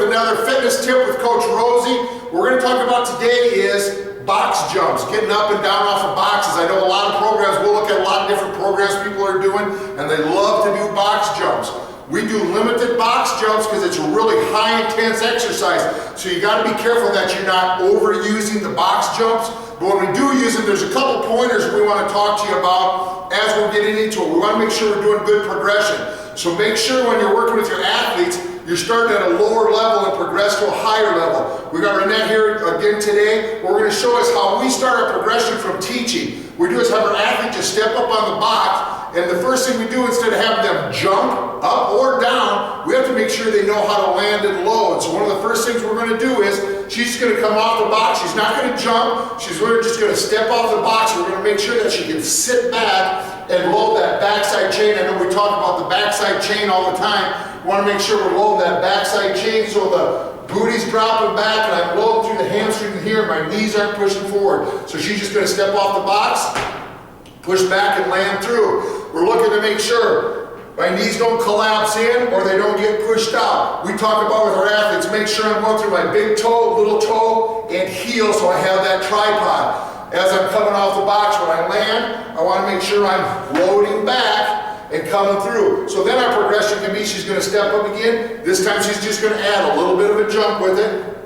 another fitness tip with Coach Rozy. What we're going to talk about today is box jumps, getting up and down off of boxes. I know a lot of programs, we'll look at a lot of different programs people are doing, and they love to do box jumps. We do limited box jumps because it's a really high intense exercise. So you got to be careful that you're not overusing the box jumps. But when we do use them, there's a couple pointers we want to talk to you about as we're getting into it. We want to make sure we're doing good progression. So make sure when you're working with your athletes, you're starting at a lower level and progress to a higher level. We got Renette here again today. What we're going to show is how we start our progression from teaching. What we do is have our athlete just step up on the box, and the first thing we do, instead of having them jump up or down, we have to make sure they know how to land and load. So one of the first things we're going to do is, she's just going to come off the box. She's not going to jump. She's really just going to step off the box. We're going to make sure that she can sit back and load that backside chain. I know we talk about the backside chain all the time. We want to make sure we're loading that backside chain so the booty's dropping back and I'm loading through the hamstring here. My knees aren't pushing forward. So she's just going to step off the box, push back and land through. We're looking to make sure my knees don't collapse in or they don't get pushed out. We talk about with our athletes, make sure I'm going through my big toe, little toe, and heel so I have that tripod. As I'm coming off the box, when I land, I want to make sure I'm loading back and coming through. So then our progression can be, she's going to step up again. This time she's just going to add a little bit of a jump with it.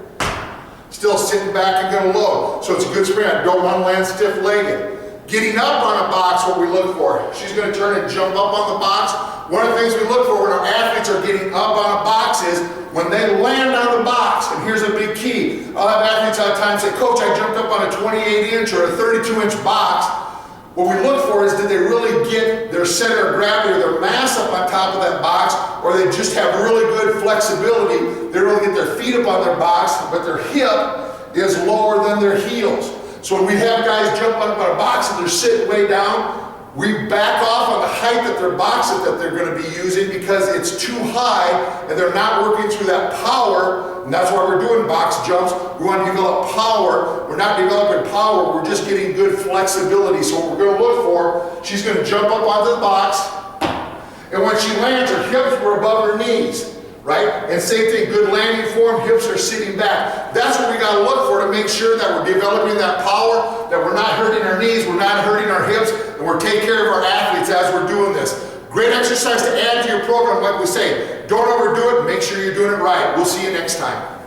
Still sitting back and going to load. So it's a good sprint. I don't want to land stiff-legged. Getting up on a box, what we look for. She's going to turn and jump up on the box. One of the things we look for when our athletes are getting up on a box is when they land on the box, and here's a big key. I'll have athletes all the time say, Coach, I jumped up on a 28-inch or a 32-inch box. What we look for is, did they really get their center of gravity or their mass up on top of that box, or they just have really good flexibility. They really get their feet up on their box, but their hip is lower than their heels. So when we have guys jump up on a box and they're sitting way down, we back off on the height that their box that they're going to be using because it's too high and they're not working through that power. And that's why we're doing box jumps. We want to develop power. We're not developing power, we're just getting good flexibility. So what we're going to look for, she's going to jump up onto the box, and when she lands, her hips were above her knees. Right? And same thing, good landing form, hips are sitting back. That's what we got to look for to make sure that we're developing that power, that we're not hurting our knees, we're not hurting our hips, and we're taking care of our athletes as we're doing this. Great exercise to add to your program, like we say. Don't overdo it, make sure you're doing it right. We'll see you next time.